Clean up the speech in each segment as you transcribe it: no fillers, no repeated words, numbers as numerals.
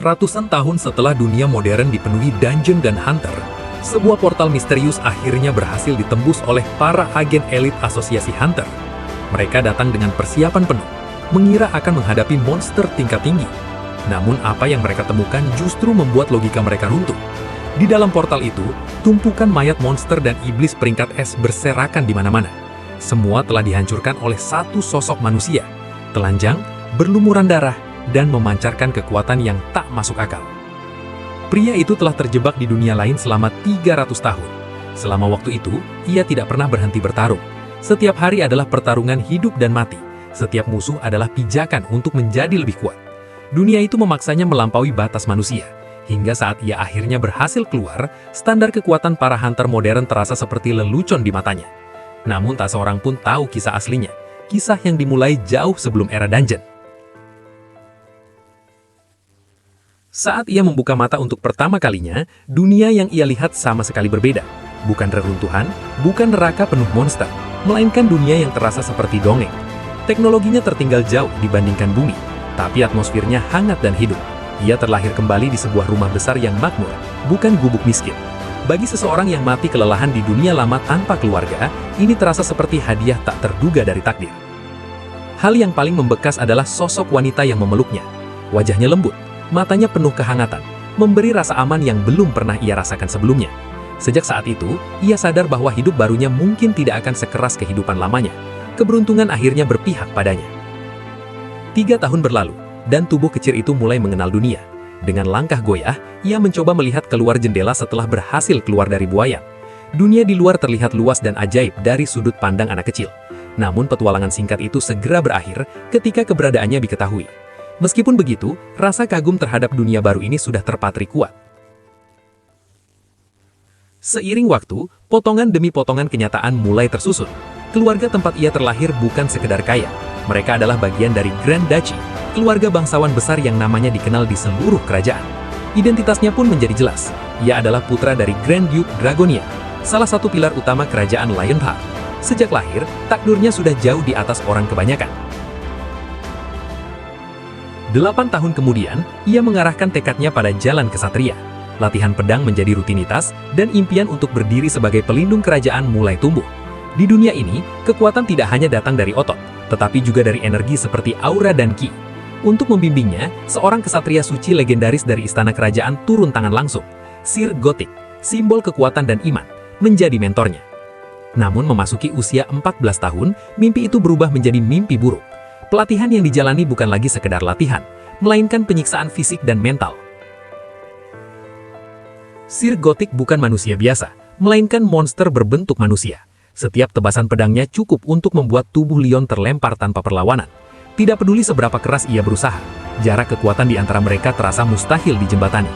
Ratusan tahun setelah dunia modern dipenuhi dungeon dan hunter, sebuah portal misterius akhirnya berhasil ditembus oleh para agen elit asosiasi hunter. Mereka datang dengan persiapan penuh, mengira akan menghadapi monster tingkat tinggi. Namun apa yang mereka temukan justru membuat logika mereka runtuh. Di dalam portal itu, tumpukan mayat monster dan iblis peringkat es berserakan di mana-mana. Semua telah dihancurkan oleh satu sosok manusia, telanjang, berlumuran darah, dan memancarkan kekuatan yang tak masuk akal. Pria itu telah terjebak di dunia lain selama 300 tahun. Selama waktu itu, ia tidak pernah berhenti bertarung. Setiap hari adalah pertarungan hidup dan mati. Setiap musuh adalah pijakan untuk menjadi lebih kuat. Dunia itu memaksanya melampaui batas manusia. Hingga saat ia akhirnya berhasil keluar, standar kekuatan para hunter modern terasa seperti lelucon di matanya. Namun tak seorang pun tahu kisah aslinya, kisah yang dimulai jauh sebelum era dungeon. Saat ia membuka mata untuk pertama kalinya, dunia yang ia lihat sama sekali berbeda. Bukan reruntuhan, bukan neraka penuh monster, melainkan dunia yang terasa seperti dongeng. Teknologinya tertinggal jauh dibandingkan bumi, tapi atmosfernya hangat dan hidup. Ia terlahir kembali di sebuah rumah besar yang makmur, bukan gubuk miskin. Bagi seseorang yang mati kelelahan di dunia lama tanpa keluarga, ini terasa seperti hadiah tak terduga dari takdir. Hal yang paling membekas adalah sosok wanita yang memeluknya. Wajahnya lembut, matanya penuh kehangatan, memberi rasa aman yang belum pernah ia rasakan sebelumnya. Sejak saat itu, ia sadar bahwa hidup barunya mungkin tidak akan sekeras kehidupan lamanya. Keberuntungan akhirnya berpihak padanya. 3 tahun berlalu, dan tubuh kecil itu mulai mengenal dunia. Dengan langkah goyah, ia mencoba melihat keluar jendela setelah berhasil keluar dari buaya. Dunia di luar terlihat luas dan ajaib dari sudut pandang anak kecil. Namun petualangan singkat itu segera berakhir ketika keberadaannya diketahui. Meskipun begitu, rasa kagum terhadap dunia baru ini sudah terpatri kuat. Seiring waktu, potongan demi potongan kenyataan mulai tersusun. Keluarga tempat ia terlahir bukan sekedar kaya. Mereka adalah bagian dari Grand Duchy, keluarga bangsawan besar yang namanya dikenal di seluruh kerajaan. Identitasnya pun menjadi jelas. Ia adalah putra dari Grand Duke Dragonia, salah satu pilar utama kerajaan Lionheart. Sejak lahir, takdirnya sudah jauh di atas orang kebanyakan. 8 tahun kemudian, ia mengarahkan tekadnya pada jalan kesatria. Latihan pedang menjadi rutinitas, dan impian untuk berdiri sebagai pelindung kerajaan mulai tumbuh. Di dunia ini, kekuatan tidak hanya datang dari otot, tetapi juga dari energi seperti aura dan ki. Untuk membimbingnya, seorang kesatria suci legendaris dari istana kerajaan turun tangan langsung. Sir Gotik, simbol kekuatan dan iman, menjadi mentornya. Namun memasuki usia 14 tahun, mimpi itu berubah menjadi mimpi buruk. Pelatihan yang dijalani bukan lagi sekedar latihan, melainkan penyiksaan fisik dan mental. Sir Gotik bukan manusia biasa, melainkan monster berbentuk manusia. Setiap tebasan pedangnya cukup untuk membuat tubuh Leon terlempar tanpa perlawanan. Tidak peduli seberapa keras ia berusaha, jarak kekuatan di antara mereka terasa mustahil dijembatani.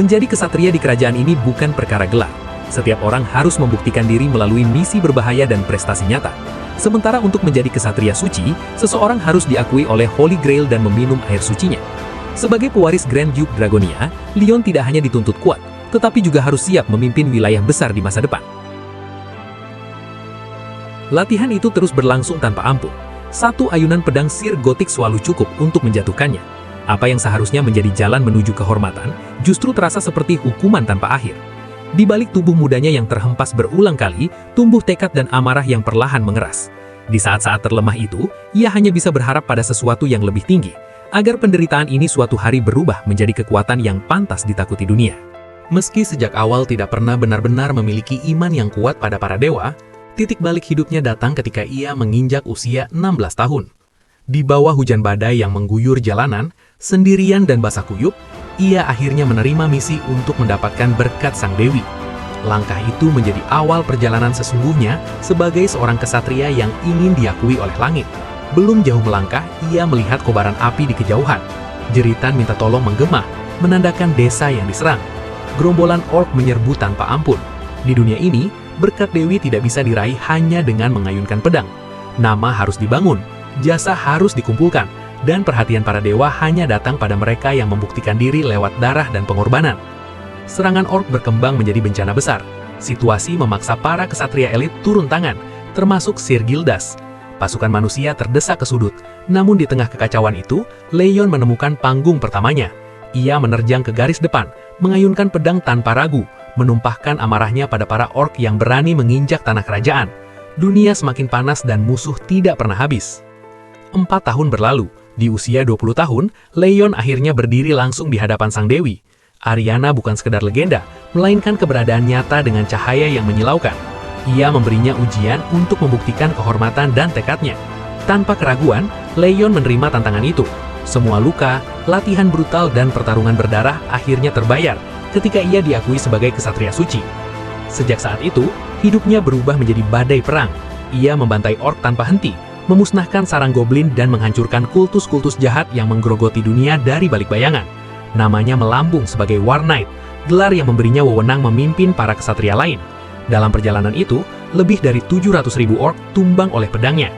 Menjadi kesatria di kerajaan ini bukan perkara gelar. Setiap orang harus membuktikan diri melalui misi berbahaya dan prestasi nyata. Sementara untuk menjadi kesatria suci, seseorang harus diakui oleh Holy Grail dan meminum air sucinya. Sebagai pewaris Grand Duke Dragonia, Leon tidak hanya dituntut kuat, tetapi juga harus siap memimpin wilayah besar di masa depan. Latihan itu terus berlangsung tanpa ampun. Satu ayunan pedang Sir Gotik selalu cukup untuk menjatuhkannya. Apa yang seharusnya menjadi jalan menuju kehormatan, justru terasa seperti hukuman tanpa akhir. Di balik tubuh mudanya yang terhempas berulang kali, tumbuh tekad dan amarah yang perlahan mengeras. Di saat-saat terlemah itu, ia hanya bisa berharap pada sesuatu yang lebih tinggi, agar penderitaan ini suatu hari berubah menjadi kekuatan yang pantas ditakuti dunia. Meski sejak awal tidak pernah benar-benar memiliki iman yang kuat pada para dewa, titik balik hidupnya datang ketika ia menginjak usia 16 tahun. Di bawah hujan badai yang mengguyur jalanan, sendirian dan basah kuyup, ia akhirnya menerima misi untuk mendapatkan berkat Sang Dewi. Langkah itu menjadi awal perjalanan sesungguhnya sebagai seorang kesatria yang ingin diakui oleh langit. Belum jauh melangkah, ia melihat kobaran api di kejauhan. Jeritan minta tolong menggema, menandakan desa yang diserang. Gerombolan orc menyerbu tanpa ampun. Di dunia ini, berkat Dewi tidak bisa diraih hanya dengan mengayunkan pedang. Nama harus dibangun, jasa harus dikumpulkan, dan perhatian para dewa hanya datang pada mereka yang membuktikan diri lewat darah dan pengorbanan. Serangan orc berkembang menjadi bencana besar. Situasi memaksa para kesatria elit turun tangan, termasuk Sir Gildas. Pasukan manusia terdesak ke sudut, namun di tengah kekacauan itu, Leon menemukan panggung pertamanya. Ia menerjang ke garis depan, mengayunkan pedang tanpa ragu, menumpahkan amarahnya pada para orc yang berani menginjak tanah kerajaan. Dunia semakin panas dan musuh tidak pernah habis. 4 tahun berlalu, di usia 20 tahun, Leon akhirnya berdiri langsung di hadapan sang dewi. Ariana bukan sekedar legenda, melainkan keberadaan nyata dengan cahaya yang menyilaukan. Ia memberinya ujian untuk membuktikan kehormatan dan tekadnya. Tanpa keraguan, Leon menerima tantangan itu. Semua luka, latihan brutal dan pertarungan berdarah akhirnya terbayar ketika ia diakui sebagai kesatria suci. Sejak saat itu, hidupnya berubah menjadi badai perang. Ia membantai orc tanpa henti, memusnahkan sarang goblin dan menghancurkan kultus-kultus jahat yang menggerogoti dunia dari balik bayangan. Namanya melambung sebagai War Knight, gelar yang memberinya wewenang memimpin para kesatria lain. Dalam perjalanan itu, lebih dari 700.000 orc tumbang oleh pedangnya.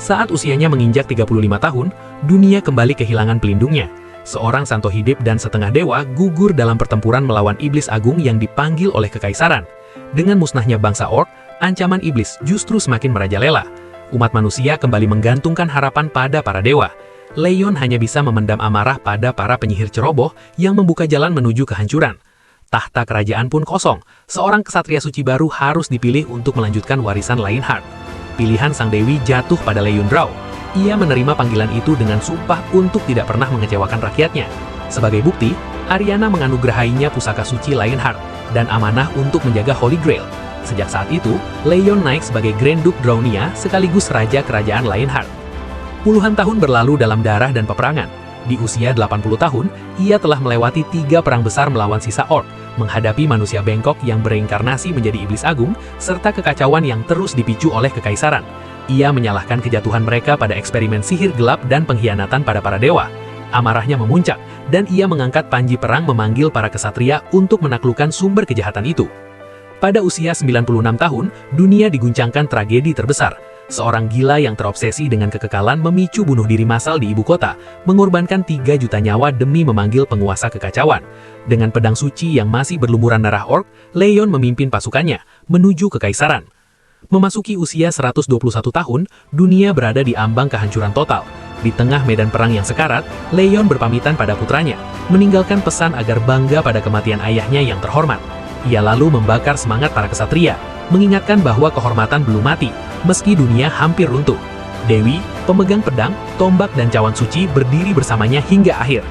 Saat usianya menginjak 35 tahun, dunia kembali kehilangan pelindungnya. Seorang santo hidup dan setengah dewa gugur dalam pertempuran melawan iblis agung yang dipanggil oleh kekaisaran. Dengan musnahnya bangsa orc, ancaman iblis justru semakin merajalela. Umat manusia kembali menggantungkan harapan pada para dewa. Leon hanya bisa memendam amarah pada para penyihir ceroboh yang membuka jalan menuju kehancuran. Tahta kerajaan pun kosong. Seorang kesatria suci baru harus dipilih untuk melanjutkan warisan Lionheart. Pilihan sang dewi jatuh pada Liondrau. Ia menerima panggilan itu dengan sumpah untuk tidak pernah mengecewakan rakyatnya. Sebagai bukti, Ariana menganugerahainya pusaka suci Lionheart dan amanah untuk menjaga Holy Grail. Sejak saat itu, Leon naik sebagai Grand Duke Draunia sekaligus Raja Kerajaan Lionheart. Puluhan tahun berlalu dalam darah dan peperangan. Di usia 80 tahun, ia telah melewati 3 perang besar melawan sisa orc, menghadapi manusia bengkok yang bereinkarnasi menjadi iblis agung, serta kekacauan yang terus dipicu oleh kekaisaran. Ia menyalahkan kejatuhan mereka pada eksperimen sihir gelap dan pengkhianatan pada para dewa. Amarahnya memuncak, dan ia mengangkat panji perang memanggil para kesatria untuk menaklukkan sumber kejahatan itu. Pada usia 96 tahun, dunia diguncangkan tragedi terbesar. Seorang gila yang terobsesi dengan kekekalan memicu bunuh diri massal di ibu kota, mengorbankan 3 juta nyawa demi memanggil penguasa kekacauan. Dengan pedang suci yang masih berlumuran darah orc, Leon memimpin pasukannya menuju kekaisaran. Memasuki usia 121 tahun, dunia berada di ambang kehancuran total. Di tengah medan perang yang sekarat, Leon berpamitan pada putranya, meninggalkan pesan agar bangga pada kematian ayahnya yang terhormat. Ia lalu membakar semangat para kesatria, mengingatkan bahwa kehormatan belum mati, meski dunia hampir runtuh. Dewi, pemegang pedang, tombak dan cawan suci berdiri bersamanya hingga akhir.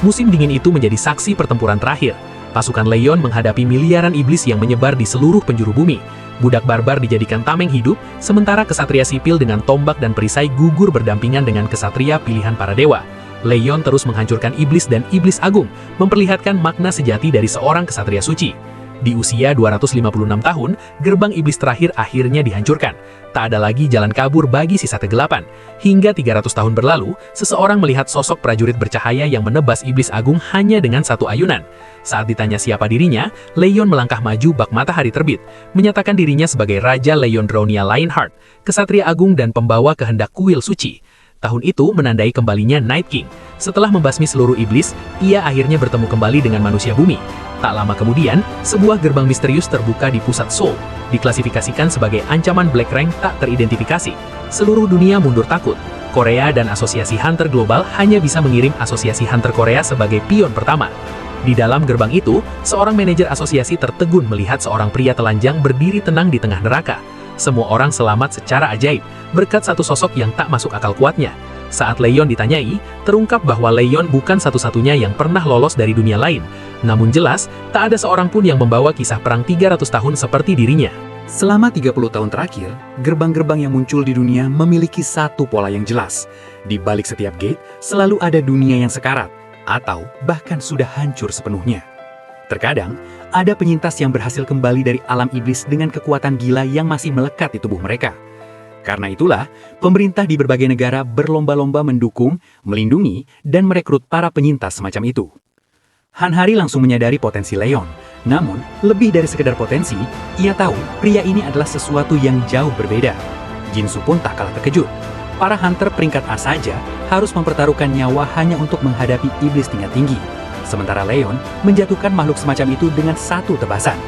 Musim dingin itu menjadi saksi pertempuran terakhir. Pasukan Leon menghadapi miliaran iblis yang menyebar di seluruh penjuru bumi. Budak barbar dijadikan tameng hidup, sementara kesatria sipil dengan tombak dan perisai gugur berdampingan dengan kesatria pilihan para dewa. Leon terus menghancurkan iblis dan iblis agung, memperlihatkan makna sejati dari seorang kesatria suci. Di usia 256 tahun, gerbang iblis terakhir akhirnya dihancurkan. Tak ada lagi jalan kabur bagi sisa kegelapan. Hingga 300 tahun berlalu, seseorang melihat sosok prajurit bercahaya yang menebas iblis agung hanya dengan satu ayunan. Saat ditanya siapa dirinya, Leon melangkah maju bak matahari terbit, menyatakan dirinya sebagai Raja Leon Draunia Lionheart, kesatria agung dan pembawa kehendak kuil suci. Tahun itu menandai kembalinya Night King. Setelah membasmi seluruh iblis, ia akhirnya bertemu kembali dengan manusia bumi. Tak lama kemudian, sebuah gerbang misterius terbuka di pusat Seoul, diklasifikasikan sebagai ancaman Black Rank tak teridentifikasi. Seluruh dunia mundur takut. Korea dan Asosiasi Hunter Global hanya bisa mengirim Asosiasi Hunter Korea sebagai pion pertama. Di dalam gerbang itu, seorang manajer asosiasi tertegun melihat seorang pria telanjang berdiri tenang di tengah neraka. Semua orang selamat secara ajaib, berkat satu sosok yang tak masuk akal kuatnya. Saat Leon ditanyai, terungkap bahwa Leon bukan satu-satunya yang pernah lolos dari dunia lain. Namun jelas, tak ada seorang pun yang membawa kisah perang 300 tahun seperti dirinya. Selama 30 tahun terakhir, gerbang-gerbang yang muncul di dunia memiliki satu pola yang jelas. Di balik setiap gate, selalu ada dunia yang sekarat, atau bahkan sudah hancur sepenuhnya. Terkadang, ada penyintas yang berhasil kembali dari alam iblis dengan kekuatan gila yang masih melekat di tubuh mereka. Karena itulah, pemerintah di berbagai negara berlomba-lomba mendukung, melindungi, dan merekrut para penyintas semacam itu. Han Hari langsung menyadari potensi Leon. Namun, lebih dari sekedar potensi, ia tahu pria ini adalah sesuatu yang jauh berbeda. Jinsu pun tak kalah terkejut. Para hunter peringkat A saja harus mempertaruhkan nyawa hanya untuk menghadapi iblis tingkat tinggi. Sementara Leon menjatuhkan makhluk semacam itu dengan satu tebasan.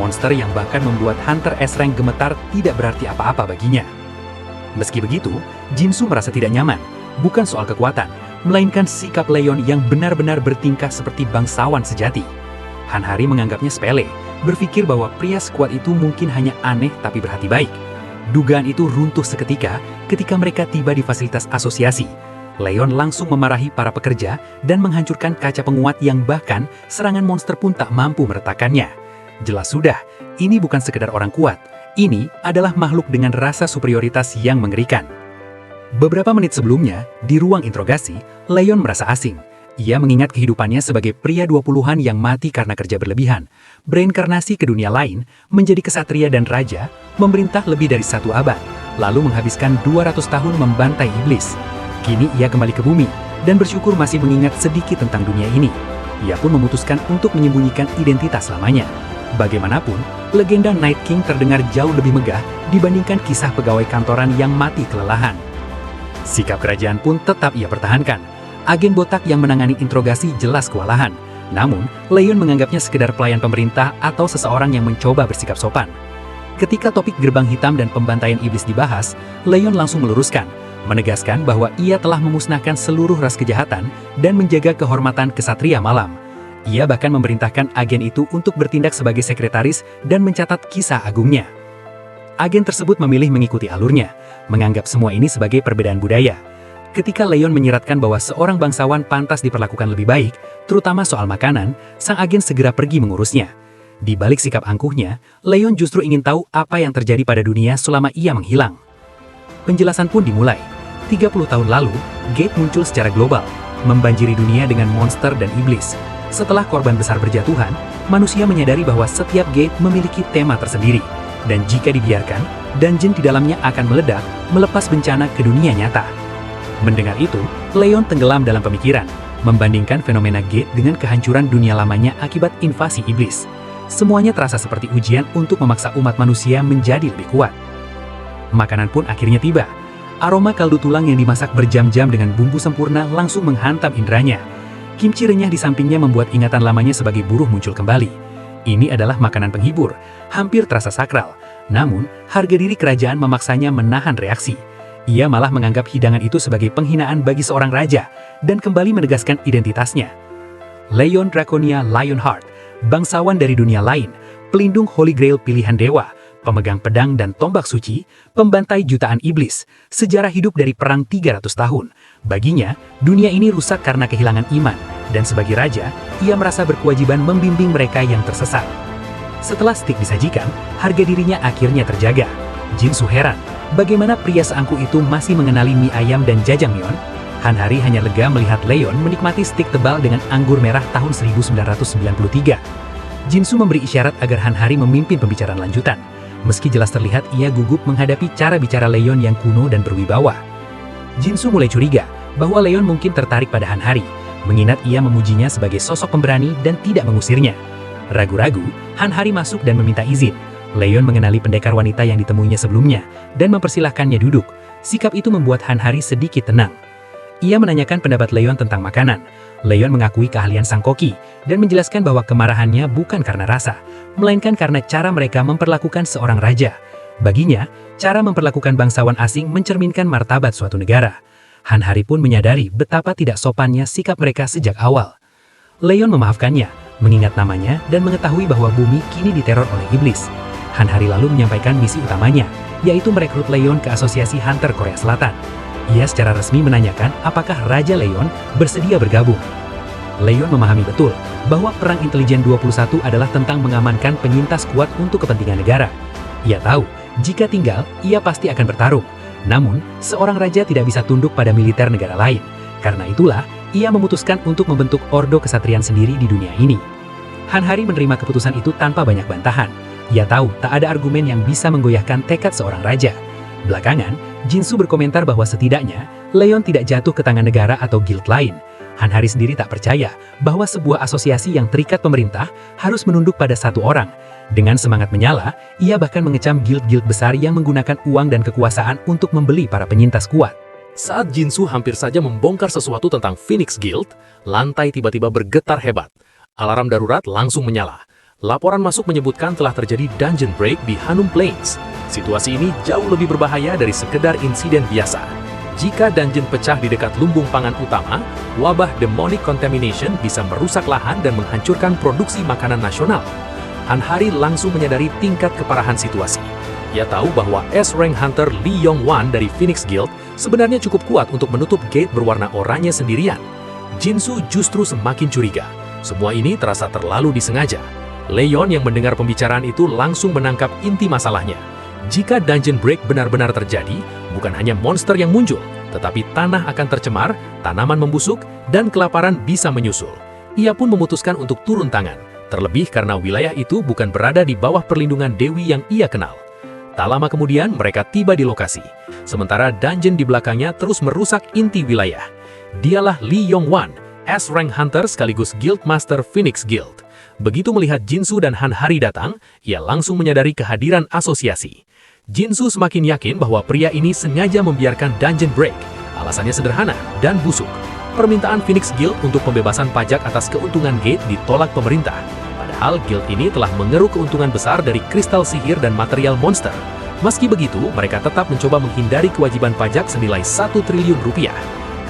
Monster yang bahkan membuat hunter S-Rank gemetar tidak berarti apa-apa baginya. Meski begitu, Jinsu merasa tidak nyaman. Bukan soal kekuatan, melainkan sikap Leon yang benar-benar bertingkah seperti bangsawan sejati. Han Hari menganggapnya sepele, berpikir bahwa pria sekuat itu mungkin hanya aneh tapi berhati baik. Dugaan itu runtuh seketika ketika mereka tiba di fasilitas asosiasi. Leon langsung memarahi para pekerja dan menghancurkan kaca penguat yang bahkan serangan monster pun tak mampu meretakkannya. Jelas sudah, ini bukan sekedar orang kuat. Ini adalah makhluk dengan rasa superioritas yang mengerikan. Beberapa menit sebelumnya, di ruang interogasi, Leon merasa asing. Ia mengingat kehidupannya sebagai pria 20-an yang mati karena kerja berlebihan, bereinkarnasi ke dunia lain, menjadi kesatria dan raja, memerintah lebih dari 1 abad, lalu menghabiskan 200 tahun membantai iblis. Kini ia kembali ke bumi, dan bersyukur masih mengingat sedikit tentang dunia ini. Ia pun memutuskan untuk menyembunyikan identitas lamanya. Bagaimanapun, legenda Night King terdengar jauh lebih megah dibandingkan kisah pegawai kantoran yang mati kelelahan. Sikap kerajaan pun tetap ia pertahankan. Agen botak yang menangani interogasi jelas kewalahan. Namun, Leon menganggapnya sekedar pelayan pemerintah atau seseorang yang mencoba bersikap sopan. Ketika topik gerbang hitam dan pembantaian iblis dibahas, Leon langsung meluruskan, menegaskan bahwa ia telah memusnahkan seluruh ras kejahatan dan menjaga kehormatan kesatria malam. Ia bahkan memerintahkan agen itu untuk bertindak sebagai sekretaris dan mencatat kisah agungnya. Agen tersebut memilih mengikuti alurnya, menganggap semua ini sebagai perbedaan budaya. Ketika Leon menyiratkan bahwa seorang bangsawan pantas diperlakukan lebih baik, terutama soal makanan, sang agen segera pergi mengurusnya. Di balik sikap angkuhnya, Leon justru ingin tahu apa yang terjadi pada dunia selama ia menghilang. Penjelasan pun dimulai. 30 tahun lalu, Gate muncul secara global, membanjiri dunia dengan monster dan iblis. Setelah korban besar berjatuhan, manusia menyadari bahwa setiap gate memiliki tema tersendiri, dan jika dibiarkan, dungeon di dalamnya akan meledak, melepas bencana ke dunia nyata. Mendengar itu, Leon tenggelam dalam pemikiran, membandingkan fenomena gate dengan kehancuran dunia lamanya akibat invasi iblis. Semuanya terasa seperti ujian untuk memaksa umat manusia menjadi lebih kuat. Makanan pun akhirnya tiba. Aroma kaldu tulang yang dimasak berjam-jam dengan bumbu sempurna langsung menghantam indranya. Kimchi renyah di sampingnya membuat ingatan lamanya sebagai buruh muncul kembali. Ini adalah makanan penghibur, hampir terasa sakral. Namun, harga diri kerajaan memaksanya menahan reaksi. Ia malah menganggap hidangan itu sebagai penghinaan bagi seorang raja, dan kembali menegaskan identitasnya. Leon Draconia Lionheart, bangsawan dari dunia lain, pelindung Holy Grail pilihan dewa, pemegang pedang dan tombak suci, pembantai jutaan iblis, sejarah hidup dari perang 300 tahun. Baginya, dunia ini rusak karena kehilangan iman, dan sebagai raja, ia merasa berkewajiban membimbing mereka yang tersesat. Setelah stik disajikan, harga dirinya akhirnya terjaga. Jinsu heran, bagaimana pria seangkuh itu masih mengenali mie ayam dan jajangmyeon. Han Hari hanya lega melihat Leon menikmati stik tebal dengan anggur merah tahun 1993. Jinsu memberi isyarat agar Han Hari memimpin pembicaraan lanjutan. Meski jelas terlihat ia gugup menghadapi cara bicara Leon yang kuno dan berwibawa. Jinsu mulai curiga bahwa Leon mungkin tertarik pada Han Hari, mengingat ia memujinya sebagai sosok pemberani dan tidak mengusirnya. Ragu-ragu, Han Hari masuk dan meminta izin. Leon mengenali pendekar wanita yang ditemuinya sebelumnya dan mempersilahkannya duduk. Sikap itu membuat Han Hari sedikit tenang. Ia menanyakan pendapat Leon tentang makanan. Leon mengakui keahlian sang koki dan menjelaskan bahwa kemarahannya bukan karena rasa, melainkan karena cara mereka memperlakukan seorang raja. Baginya, cara memperlakukan bangsawan asing mencerminkan martabat suatu negara. Han Hari pun menyadari betapa tidak sopannya sikap mereka sejak awal. Leon memaafkannya, mengingat namanya dan mengetahui bahwa bumi kini diteror oleh iblis. Han Hari lalu menyampaikan misi utamanya, yaitu merekrut Leon ke Asosiasi Hunter Korea Selatan. Ia secara resmi menanyakan apakah Raja Leon bersedia bergabung. Leon memahami betul bahwa perang intelijen 21 adalah tentang mengamankan penyintas kuat untuk kepentingan negara. Ia tahu, jika tinggal, ia pasti akan bertarung. Namun, seorang raja tidak bisa tunduk pada militer negara lain. Karena itulah, ia memutuskan untuk membentuk ordo kesatrian sendiri di dunia ini. Han Hari menerima keputusan itu tanpa banyak bantahan. Ia tahu tak ada argumen yang bisa menggoyahkan tekad seorang raja. Belakangan, Jinsu berkomentar bahwa setidaknya Leon tidak jatuh ke tangan negara atau guild lain. Han Hari sendiri tak percaya bahwa sebuah asosiasi yang terikat pemerintah harus menunduk pada satu orang. Dengan semangat menyala, ia bahkan mengecam guild-guild besar yang menggunakan uang dan kekuasaan untuk membeli para penyintas kuat. Saat Jinsu hampir saja membongkar sesuatu tentang Phoenix Guild, lantai tiba-tiba bergetar hebat. Alarm darurat langsung menyala. Laporan masuk menyebutkan telah terjadi dungeon break di Hanum Plains. Situasi ini jauh lebih berbahaya dari sekedar insiden biasa. Jika dungeon pecah di dekat lumbung pangan utama, wabah demonic contamination bisa merusak lahan dan menghancurkan produksi makanan nasional. Han-Hari langsung menyadari tingkat keparahan situasi. Ia tahu bahwa S-Rank Hunter Lee Yong-wan dari Phoenix Guild sebenarnya cukup kuat untuk menutup gate berwarna oranye sendirian. Jinsu justru semakin curiga. Semua ini terasa terlalu disengaja. Leon yang mendengar pembicaraan itu langsung menangkap inti masalahnya. Jika dungeon break benar-benar terjadi, bukan hanya monster yang muncul, tetapi tanah akan tercemar, tanaman membusuk, dan kelaparan bisa menyusul. Ia pun memutuskan untuk turun tangan, terlebih karena wilayah itu bukan berada di bawah perlindungan dewi yang ia kenal. Tak lama kemudian, mereka tiba di lokasi. Sementara dungeon di belakangnya terus merusak inti wilayah. Dialah Lee Yong-wan, S-Rank Hunter sekaligus Guild Master Phoenix Guild. Begitu melihat Jinsu dan Han-Hari datang, ia langsung menyadari kehadiran asosiasi. Jinsu semakin yakin bahwa pria ini sengaja membiarkan dungeon break. Alasannya sederhana dan busuk. Permintaan Phoenix Guild untuk pembebasan pajak atas keuntungan gate ditolak pemerintah. Padahal guild ini telah mengeruk keuntungan besar dari kristal sihir dan material monster. Meski begitu, mereka tetap mencoba menghindari kewajiban pajak senilai 1 triliun rupiah.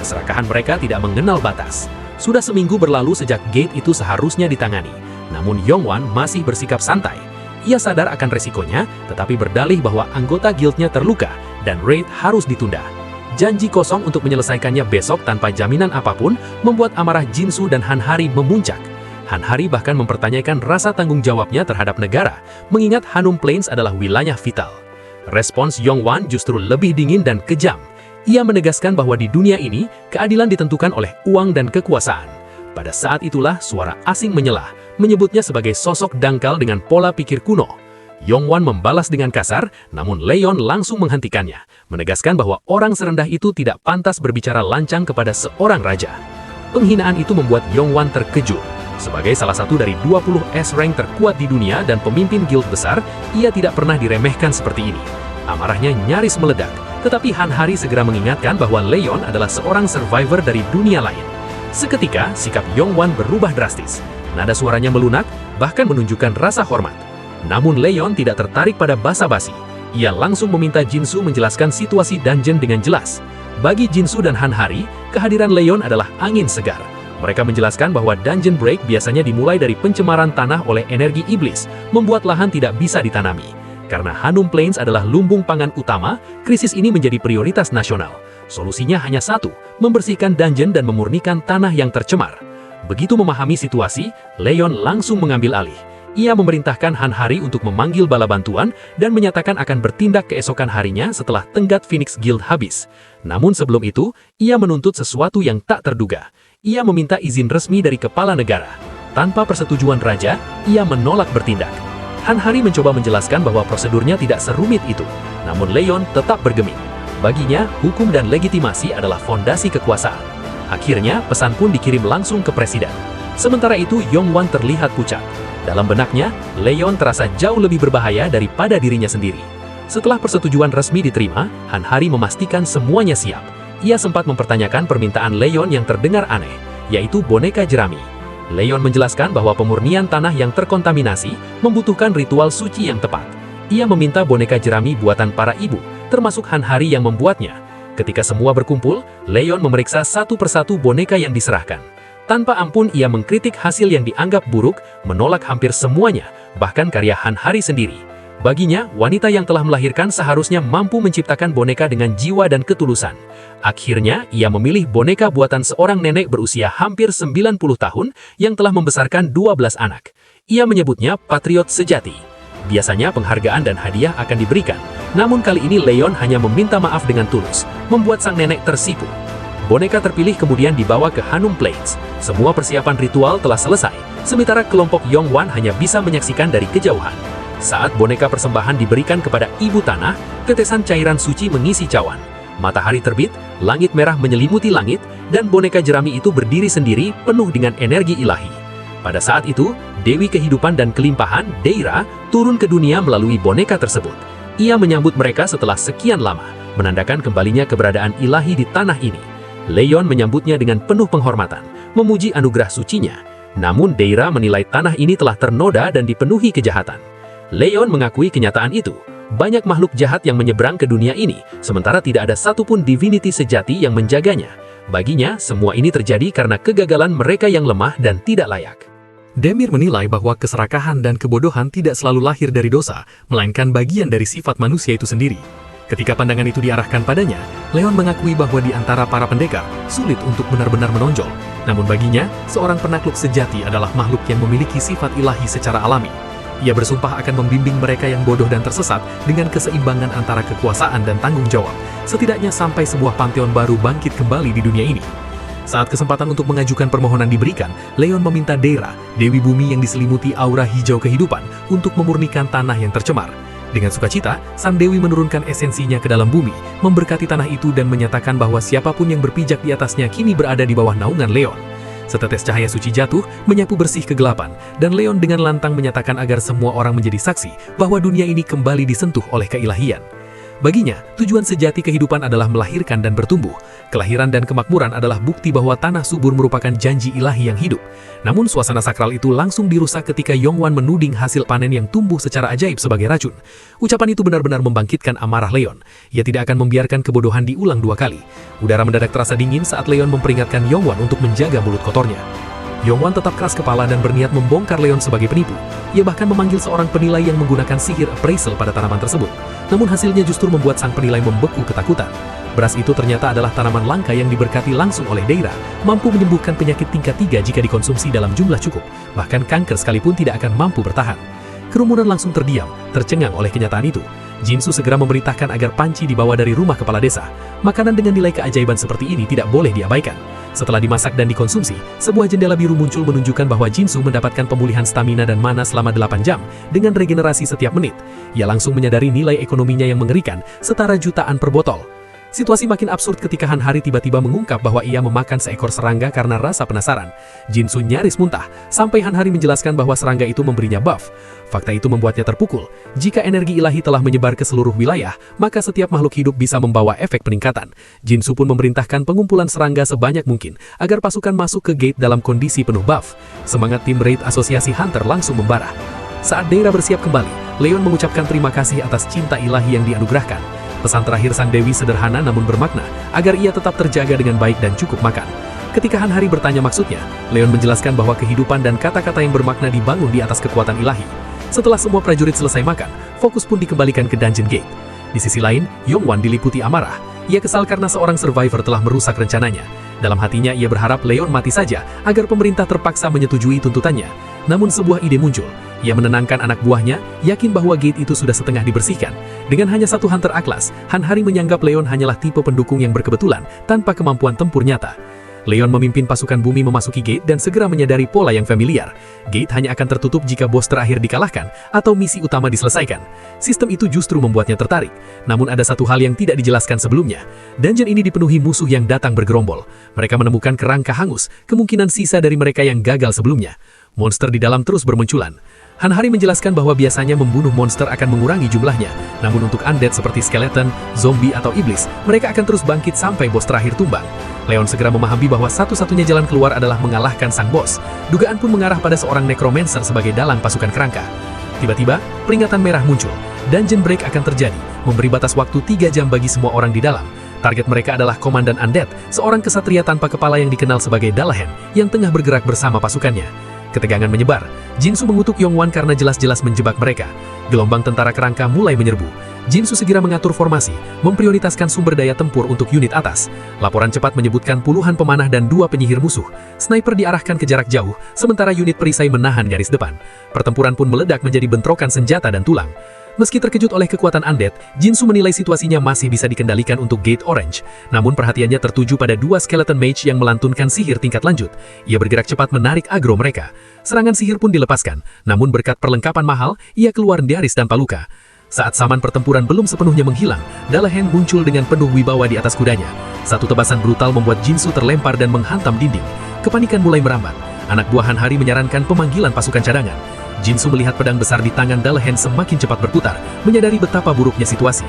Keserakahan mereka tidak mengenal batas. Sudah seminggu berlalu sejak gate itu seharusnya ditangani. Namun Yong-wan masih bersikap santai. Ia sadar akan resikonya, tetapi berdalih bahwa anggota guildnya terluka dan raid harus ditunda. Janji kosong untuk menyelesaikannya besok tanpa jaminan apapun membuat amarah Jinsu dan Han-Hari memuncak. Han-Hari bahkan mempertanyakan rasa tanggung jawabnya terhadap negara, mengingat Hanum Plains adalah wilayah vital. Respons Yong-wan justru lebih dingin dan kejam. Ia menegaskan bahwa di dunia ini, keadilan ditentukan oleh uang dan kekuasaan. Pada saat itulah suara asing menyelah, menyebutnya sebagai sosok dangkal dengan pola pikir kuno. Yong-wan membalas dengan kasar, namun Leon langsung menghentikannya, menegaskan bahwa orang serendah itu tidak pantas berbicara lancang kepada seorang raja. Penghinaan itu membuat Yong-wan terkejut. Sebagai salah satu dari 20 S-Rank terkuat di dunia dan pemimpin guild besar, ia tidak pernah diremehkan seperti ini. Amarahnya nyaris meledak, tetapi Han-Hari segera mengingatkan bahwa Leon adalah seorang survivor dari dunia lain. Seketika, sikap Yong-wan berubah drastis. Nada suaranya melunak, bahkan menunjukkan rasa hormat. Namun Leon tidak tertarik pada basa-basi. Ia langsung meminta Jinsu menjelaskan situasi dungeon dengan jelas. Bagi Jinsu dan Han-Hari, kehadiran Leon adalah angin segar. Mereka menjelaskan bahwa dungeon break biasanya dimulai dari pencemaran tanah oleh energi iblis, membuat lahan tidak bisa ditanami. Karena Hanum Plains adalah lumbung pangan utama, krisis ini menjadi prioritas nasional. Solusinya hanya satu, membersihkan dungeon dan memurnikan tanah yang tercemar. Begitu memahami situasi, Leon langsung mengambil alih. Ia memerintahkan Han-Hari untuk memanggil bala bantuan dan menyatakan akan bertindak keesokan harinya setelah tenggat Phoenix Guild habis. Namun sebelum itu, ia menuntut sesuatu yang tak terduga. Ia meminta izin resmi dari kepala negara. Tanpa persetujuan raja, ia menolak bertindak. Han-Hari mencoba menjelaskan bahwa prosedurnya tidak serumit itu. Namun Leon tetap bergeming. Baginya, hukum dan legitimasi adalah fondasi kekuasaan. Akhirnya, pesan pun dikirim langsung ke presiden. Sementara itu, Yong-wan terlihat pucat. Dalam benaknya, Leon terasa jauh lebih berbahaya daripada dirinya sendiri. Setelah persetujuan resmi diterima, Han-Hari memastikan semuanya siap. Ia sempat mempertanyakan permintaan Leon yang terdengar aneh, yaitu boneka jerami. Leon menjelaskan bahwa pemurnian tanah yang terkontaminasi membutuhkan ritual suci yang tepat. Ia meminta boneka jerami buatan para ibu, termasuk Han-Hari yang membuatnya. Ketika semua berkumpul, Leon memeriksa satu persatu boneka yang diserahkan. Tanpa ampun ia mengkritik hasil yang dianggap buruk, menolak hampir semuanya, bahkan karya Han-Hari sendiri. Baginya, wanita yang telah melahirkan seharusnya mampu menciptakan boneka dengan jiwa dan ketulusan. Akhirnya, ia memilih boneka buatan seorang nenek berusia hampir 90 tahun yang telah membesarkan 12 anak. Ia menyebutnya patriot sejati. Biasanya penghargaan dan hadiah akan diberikan, namun kali ini Leon hanya meminta maaf dengan tulus, membuat sang nenek tersipu. Boneka terpilih kemudian dibawa ke Hanum Plains. Semua persiapan ritual telah selesai, sementara kelompok Yong-wan hanya bisa menyaksikan dari kejauhan. Saat boneka persembahan diberikan kepada ibu tanah, tetesan cairan suci mengisi cawan. Matahari terbit, langit merah menyelimuti langit, dan boneka jerami itu berdiri sendiri penuh dengan energi ilahi. Pada saat itu, Dewi Kehidupan dan Kelimpahan, Deira, turun ke dunia melalui boneka tersebut. Ia menyambut mereka setelah sekian lama, menandakan kembalinya keberadaan ilahi di tanah ini. Leon menyambutnya dengan penuh penghormatan, memuji anugerah sucinya. Namun Deira menilai tanah ini telah ternoda dan dipenuhi kejahatan. Leon mengakui kenyataan itu. Banyak makhluk jahat yang menyeberang ke dunia ini, sementara tidak ada satupun divinity sejati yang menjaganya. Baginya, semua ini terjadi karena kegagalan mereka yang lemah dan tidak layak. Demir menilai bahwa keserakahan dan kebodohan tidak selalu lahir dari dosa, melainkan bagian dari sifat manusia itu sendiri. Ketika pandangan itu diarahkan padanya, Leon mengakui bahwa di antara para pendekar, sulit untuk benar-benar menonjol. Namun baginya, seorang penakluk sejati adalah makhluk yang memiliki sifat ilahi secara alami. Ia bersumpah akan membimbing mereka yang bodoh dan tersesat dengan keseimbangan antara kekuasaan dan tanggung jawab, setidaknya sampai sebuah panteon baru bangkit kembali di dunia ini. Saat kesempatan untuk mengajukan permohonan diberikan, Leon meminta Deira, Dewi Bumi yang diselimuti aura hijau kehidupan, untuk memurnikan tanah yang tercemar. Dengan sukacita, sang Dewi menurunkan esensinya ke dalam bumi, memberkati tanah itu dan menyatakan bahwa siapapun yang berpijak di atasnya kini berada di bawah naungan Leon. Setetes cahaya suci jatuh, menyapu bersih kegelapan, dan Leon dengan lantang menyatakan agar semua orang menjadi saksi bahwa dunia ini kembali disentuh oleh keilahian. Baginya, tujuan sejati kehidupan adalah melahirkan dan bertumbuh. Kelahiran dan kemakmuran adalah bukti bahwa tanah subur merupakan janji ilahi yang hidup. Namun suasana sakral itu langsung dirusak ketika Yongwan menuding hasil panen yang tumbuh secara ajaib sebagai racun. Ucapan itu benar-benar membangkitkan amarah Leon. Ia tidak akan membiarkan kebodohan diulang 2 kali. Udara mendadak terasa dingin saat Leon memperingatkan Yongwan untuk menjaga mulut kotornya. Yongwan tetap keras kepala dan berniat membongkar Leon sebagai penipu. Ia bahkan memanggil seorang penilai yang menggunakan sihir appraisal pada tanaman tersebut. Namun hasilnya justru membuat sang penilai membeku ketakutan. Beras itu ternyata adalah tanaman langka yang diberkati langsung oleh Deira, mampu menyembuhkan penyakit tingkat 3 jika dikonsumsi dalam jumlah cukup. Bahkan kanker sekalipun tidak akan mampu bertahan. Kerumunan langsung terdiam, tercengang oleh kenyataan itu. Jinsu segera memerintahkan agar panci dibawa dari rumah kepala desa. Makanan dengan nilai keajaiban seperti ini tidak boleh diabaikan. Setelah dimasak dan dikonsumsi, sebuah jendela biru muncul menunjukkan bahwa Jinsu mendapatkan pemulihan stamina dan mana selama 8 jam dengan regenerasi setiap menit. Ia langsung menyadari nilai ekonominya yang mengerikan, setara jutaan per botol. Situasi makin absurd ketika Han Hari tiba-tiba mengungkap bahwa ia memakan seekor serangga karena rasa penasaran. Jinsu nyaris muntah, sampai Han Hari menjelaskan bahwa serangga itu memberinya buff. Fakta itu membuatnya terpukul. Jika energi ilahi telah menyebar ke seluruh wilayah, maka setiap makhluk hidup bisa membawa efek peningkatan. Jinsu pun memerintahkan pengumpulan serangga sebanyak mungkin, agar pasukan masuk ke gate dalam kondisi penuh buff. Semangat tim raid asosiasi Hunter langsung membara. Saat Deira bersiap kembali, Leon mengucapkan terima kasih atas cinta ilahi yang dianugerahkan. Pesan terakhir sang Dewi sederhana namun bermakna, agar ia tetap terjaga dengan baik dan cukup makan. Ketika Han Hari bertanya maksudnya, Leon menjelaskan bahwa kehidupan dan kata-kata yang bermakna dibangun di atas kekuatan ilahi. Setelah semua prajurit selesai makan, fokus pun dikembalikan ke Dungeon Gate. Di sisi lain, Yongwan diliputi amarah. Ia kesal karena seorang survivor telah merusak rencananya. Dalam hatinya ia berharap Leon mati saja, agar pemerintah terpaksa menyetujui tuntutannya. Namun sebuah ide muncul. Ia menenangkan anak buahnya, yakin bahwa gate itu sudah setengah dibersihkan. Dengan hanya satu hunter aklas, Han Hari menyanggap Leon hanyalah tipe pendukung yang berkebetulan, tanpa kemampuan tempur nyata. Leon memimpin pasukan bumi memasuki gate dan segera menyadari pola yang familiar. Gate hanya akan tertutup jika bos terakhir dikalahkan, atau misi utama diselesaikan. Sistem itu justru membuatnya tertarik. Namun ada satu hal yang tidak dijelaskan sebelumnya. Dungeon ini dipenuhi musuh yang datang bergerombol. Mereka menemukan kerangka hangus, kemungkinan sisa dari mereka yang gagal sebelumnya. Monster di dalam terus bermunculan. Han Hari menjelaskan bahwa biasanya membunuh monster akan mengurangi jumlahnya. Namun untuk undead seperti skeleton, zombie, atau iblis, mereka akan terus bangkit sampai bos terakhir tumbang. Leon segera memahami bahwa satu-satunya jalan keluar adalah mengalahkan sang bos. Dugaan pun mengarah pada seorang necromancer sebagai dalang pasukan kerangka. Tiba-tiba, peringatan merah muncul. Dungeon break akan terjadi, memberi batas waktu 3 jam bagi semua orang di dalam. Target mereka adalah Komandan Undead, seorang kesatria tanpa kepala yang dikenal sebagai Dalahen, yang tengah bergerak bersama pasukannya. Ketegangan menyebar. Jinsu mengutuk Yongwan karena jelas-jelas menjebak mereka. Gelombang tentara kerangka mulai menyerbu. Jinsu segera mengatur formasi, memprioritaskan sumber daya tempur untuk unit atas. Laporan cepat menyebutkan puluhan pemanah dan 2 penyihir musuh. Sniper diarahkan ke jarak jauh, sementara unit perisai menahan garis depan. Pertempuran pun meledak menjadi bentrokan senjata dan tulang. Meski terkejut oleh kekuatan undead, Jinsu menilai situasinya masih bisa dikendalikan untuk Gate Orange. Namun perhatiannya tertuju pada 2 skeleton mage yang melantunkan sihir tingkat lanjut. Ia bergerak cepat menarik agro mereka. Serangan sihir pun dilepaskan, namun berkat perlengkapan mahal, ia keluar nyaris tanpa luka. Saat saman pertempuran belum sepenuhnya menghilang, Dalahen muncul dengan penuh wibawa di atas kudanya. Satu tebasan brutal membuat Jinsu terlempar dan menghantam dinding. Kepanikan mulai merambat. Anak buah Han Hari menyarankan pemanggilan pasukan cadangan. Jinsu melihat pedang besar di tangan Dalahen semakin cepat berputar, menyadari betapa buruknya situasi.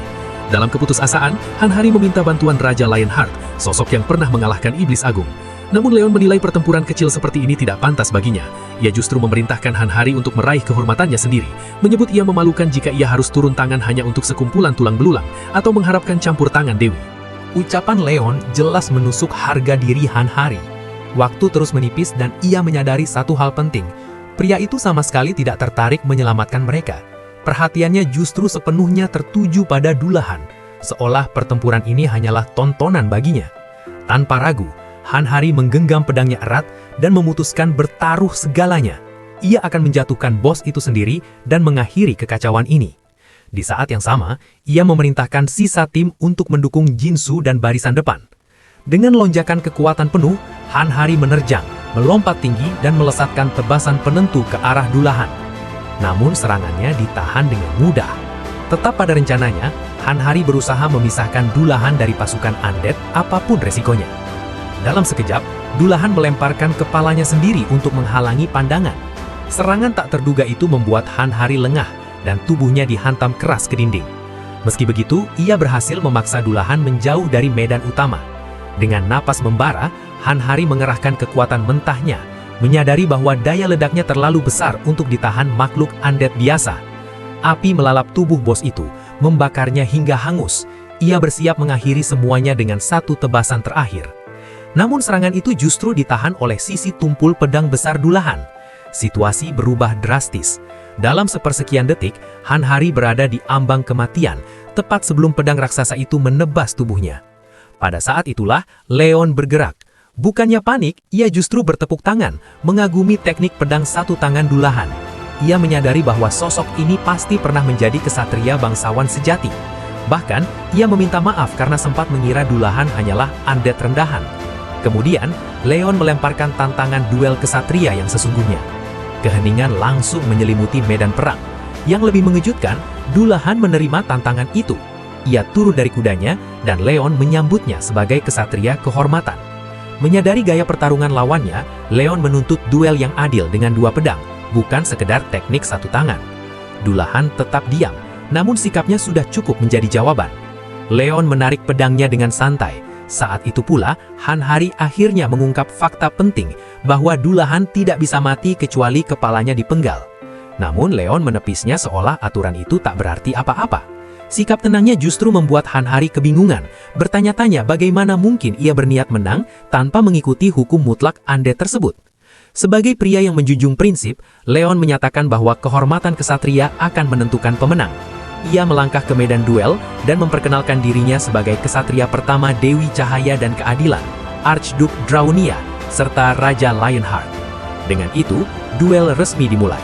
Dalam keputusasaan, Han Hari meminta bantuan Raja Lionheart, sosok yang pernah mengalahkan Iblis Agung. Namun Leon menilai pertempuran kecil seperti ini tidak pantas baginya. Ia justru memerintahkan Hanhari untuk meraih kehormatannya sendiri, menyebut ia memalukan jika ia harus turun tangan hanya untuk sekumpulan tulang belulang atau mengharapkan campur tangan Dewi. Ucapan Leon jelas menusuk harga diri Hanhari. Waktu terus menipis dan ia menyadari satu hal penting. Pria itu sama sekali tidak tertarik menyelamatkan mereka. Perhatiannya justru sepenuhnya tertuju pada Dullahan, seolah pertempuran ini hanyalah tontonan baginya. Tanpa ragu, Hanhari menggenggam pedangnya erat dan memutuskan bertaruh segalanya. Ia akan menjatuhkan bos itu sendiri dan mengakhiri kekacauan ini. Di saat yang sama, ia memerintahkan sisa tim untuk mendukung Jinsu dan barisan depan. Dengan lonjakan kekuatan penuh, Hanhari menerjang, melompat tinggi dan melesatkan tebasan penentu ke arah Dullahan. Namun serangannya ditahan dengan mudah. Tetap pada rencananya, Hanhari berusaha memisahkan Dullahan dari pasukan undead apapun resikonya. Dalam sekejap, Dullahan melemparkan kepalanya sendiri untuk menghalangi pandangan. Serangan tak terduga itu membuat Hanhari lengah dan tubuhnya dihantam keras ke dinding. Meski begitu, ia berhasil memaksa Dullahan menjauh dari medan utama. Dengan napas membara, Hanhari mengerahkan kekuatan mentahnya, menyadari bahwa daya ledaknya terlalu besar untuk ditahan makhluk undead biasa. Api melalap tubuh bos itu, membakarnya hingga hangus. Ia bersiap mengakhiri semuanya dengan satu tebasan terakhir. Namun serangan itu justru ditahan oleh sisi tumpul pedang besar Dullahan. Situasi berubah drastis. Dalam sepersekian detik, Hanhari berada di ambang kematian, tepat sebelum pedang raksasa itu menebas tubuhnya. Pada saat itulah, Leon bergerak. Bukannya panik, ia justru bertepuk tangan, mengagumi teknik pedang satu tangan Dullahan. Ia menyadari bahwa sosok ini pasti pernah menjadi kesatria bangsawan sejati. Bahkan, ia meminta maaf karena sempat mengira Dullahan hanyalah undead rendahan. Kemudian, Leon melemparkan tantangan duel kesatria yang sesungguhnya. Keheningan langsung menyelimuti medan perang. Yang lebih mengejutkan, Dullahan menerima tantangan itu. Ia turun dari kudanya, dan Leon menyambutnya sebagai kesatria kehormatan. Menyadari gaya pertarungan lawannya, Leon menuntut duel yang adil dengan dua pedang, bukan sekedar teknik satu tangan. Dullahan tetap diam, namun sikapnya sudah cukup menjadi jawaban. Leon menarik pedangnya dengan santai. Saat itu pula, Hanhari akhirnya mengungkap fakta penting bahwa Dullahan tidak bisa mati kecuali kepalanya dipenggal. Namun Leon menepisnya seolah aturan itu tak berarti apa-apa. Sikap tenangnya justru membuat Hanhari kebingungan, bertanya-tanya bagaimana mungkin ia berniat menang tanpa mengikuti hukum mutlak undead tersebut. Sebagai pria yang menjunjung prinsip, Leon menyatakan bahwa kehormatan kesatria akan menentukan pemenang. Ia melangkah ke medan duel dan memperkenalkan dirinya sebagai kesatria pertama Dewi Cahaya dan Keadilan, Archduke Draunia, serta Raja Lionheart. Dengan itu, duel resmi dimulai.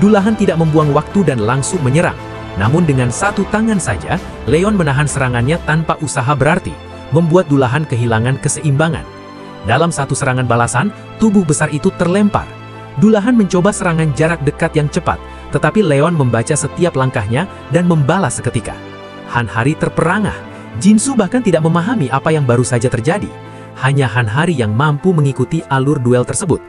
Dullahan tidak membuang waktu dan langsung menyerang. Namun dengan satu tangan saja, Leon menahan serangannya tanpa usaha berarti, membuat Dullahan kehilangan keseimbangan. Dalam satu serangan balasan, tubuh besar itu terlempar. Dullahan mencoba serangan jarak dekat yang cepat, tetapi Leon membaca setiap langkahnya dan membalas seketika. Hanhari terperangah. Jinsu bahkan tidak memahami apa yang baru saja terjadi. Hanya Hanhari yang mampu mengikuti alur duel tersebut.